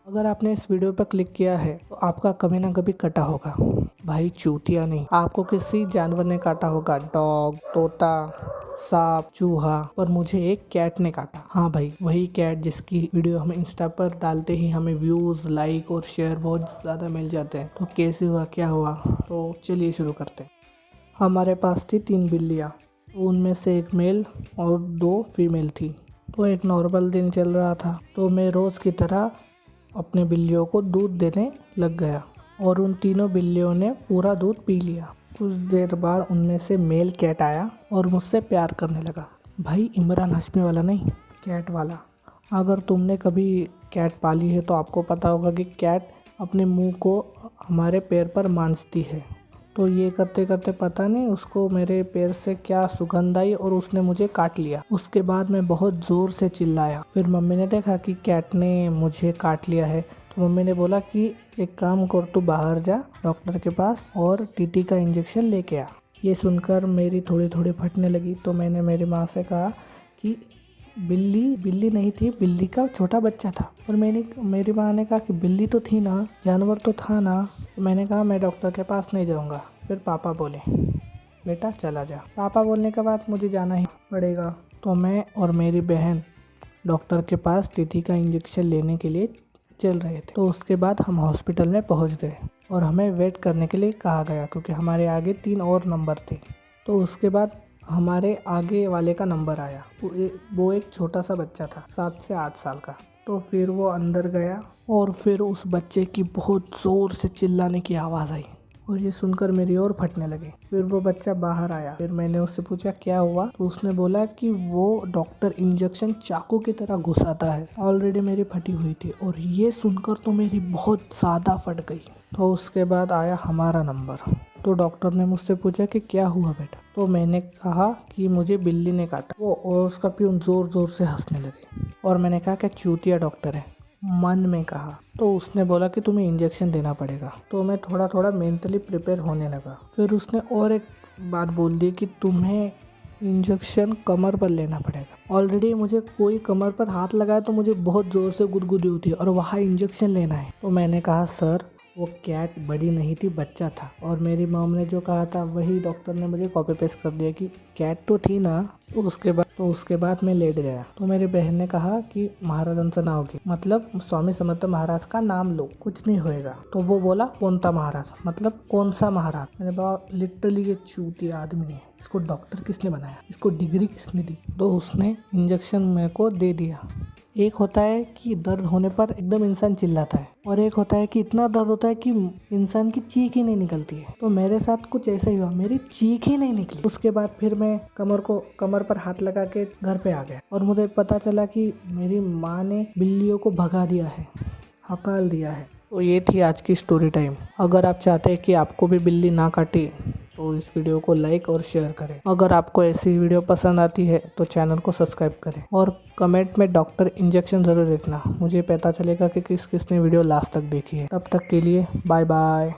अगर आपने इस वीडियो पर क्लिक किया है तो आपका कभी ना कभी कटा होगा। भाई चूतिया नहीं, आपको किसी जानवर ने काटा होगा, डॉग, तोता, सांप, चूहा, पर मुझे एक कैट ने काटा। हाँ भाई, वही कैट जिसकी वीडियो हम इंस्टा पर डालते ही हमें व्यूज, लाइक और शेयर बहुत ज़्यादा मिल जाते हैं। तो कैसे हुआ, क्या हुआ, तो चलिए शुरू करते हैं। हमारे पास थी 3 बिल्लियाँ, उनमें से एक मेल और 2 फीमेल थी। तो एक नॉर्मल दिन चल रहा था, तो मैं रोज़ की तरह अपने बिल्लियों को दूध देने लग गया और उन तीनों बिल्लियों ने पूरा दूध पी लिया। कुछ देर बाद उनमें से मेल कैट आया और मुझसे प्यार करने लगा। भाई इमरान हाशमी वाला नहीं, कैट वाला। अगर तुमने कभी कैट पाली है तो आपको पता होगा कि कैट अपने मुंह को हमारे पैर पर मांझती है। तो ये करते करते पता नहीं उसको मेरे पैर से क्या सुगंध आई और उसने मुझे काट लिया। उसके बाद मैं बहुत ज़ोर से चिल्लाया। फिर मम्मी ने देखा कि कैट ने मुझे काट लिया है, तो मम्मी ने बोला कि एक काम कर, तू बाहर जा डॉक्टर के पास और टीटी का इंजेक्शन लेके आ। ये सुनकर मेरी थोड़ी थोड़ी फटने लगी। तो मैंने मेरी माँ से कहा कि बिल्ली नहीं थी, बिल्ली का छोटा बच्चा था। और मेरी माँ ने कहा कि बिल्ली तो थी ना, जानवर तो था ना। तो मैंने कहा मैं डॉक्टर के पास नहीं जाऊँगा। फिर पापा बोले बेटा चला जा। पापा बोलने के बाद मुझे जाना ही पड़ेगा। तो मैं और मेरी बहन डॉक्टर के पास टीटी का इंजेक्शन लेने के लिए चल रहे थे। तो उसके बाद हम हॉस्पिटल में पहुंच गए और हमें वेट करने के लिए कहा गया क्योंकि हमारे आगे 3 और नंबर थे। तो उसके बाद हमारे आगे वाले का नंबर आया। वो एक छोटा सा बच्चा था, 7 से 8 साल का। तो फिर वो अंदर गया और फिर उस बच्चे की बहुत ज़ोर से चिल्लाने की आवाज़ आई और ये सुनकर मेरी और फटने लगे। फिर वो बच्चा बाहर आया। फिर मैंने उससे पूछा क्या हुआ, तो उसने बोला कि वो डॉक्टर इंजेक्शन चाकू की तरह घुसाता है। ऑलरेडी मेरी फटी हुई थी और ये सुनकर तो मेरी बहुत ज़्यादा फट गई। तो उसके बाद आया हमारा नंबर। तो डॉक्टर ने मुझसे पूछा कि क्या हुआ बेटा। तो मैंने कहा कि मुझे बिल्ली ने काटा। वो और उसका प्यून ज़ोर ज़ोर से हंसने लगे और मैंने कहा क्या चूतिया डॉक्टर है, मन में कहा। तो उसने बोला कि तुम्हें इंजेक्शन देना पड़ेगा। तो मैं थोड़ा थोड़ा मेंटली प्रिपेयर होने लगा। फिर उसने और एक बात बोल दी कि तुम्हें इंजेक्शन कमर पर लेना पड़ेगा। ऑलरेडी मुझे कोई कमर पर हाथ लगाया तो मुझे बहुत ज़ोर से गुदगुदी होती है और वहाँ इंजेक्शन लेना है। तो मैंने कहा सर वो कैट बड़ी नहीं थी, बच्चा था। और मेरी मॉम ने जो कहा था वही डॉक्टर ने मुझे कॉपी पेस्ट कर दिया कि कैट तो थी ना। तो उसके बाद मैं लेट गया। तो मेरी बहन ने कहा कि महाराज ना होगी, मतलब स्वामी समर्थ महाराज का नाम लो, कुछ नहीं होएगा। तो वो बोला कौन था महाराज, मतलब कौन सा महाराज। मैंने बोला लिटरली ये चूती आदमी है, इसको डॉक्टर किसने बनाया, इसको डिग्री किसने दी। तो उसने इंजेक्शन मेरे को दे दिया। एक होता है कि दर्द होने पर एकदम इंसान चिल्लाता है और एक होता है कि इतना दर्द होता है कि इंसान की चीख ही नहीं निकलती है। तो मेरे साथ कुछ ऐसा ही हुआ, मेरी चीख ही नहीं निकली। उसके बाद फिर मैं कमर पर हाथ लगा के घर पे आ गया और मुझे पता चला कि मेरी माँ ने बिल्लियों को भगा दिया है, हकाल दिया है। तो ये थी आज की स्टोरी टाइम। अगर आप चाहते हैं कि आपको भी बिल्ली ना काटे तो इस वीडियो को लाइक और शेयर करें। अगर आपको ऐसी वीडियो पसंद आती है तो चैनल को सब्सक्राइब करें और कमेंट में डॉक्टर इंजेक्शन ज़रूर लिखना, मुझे पता चलेगा कि किस किसने वीडियो लास्ट तक देखी है। तब तक के लिए बाय बाय।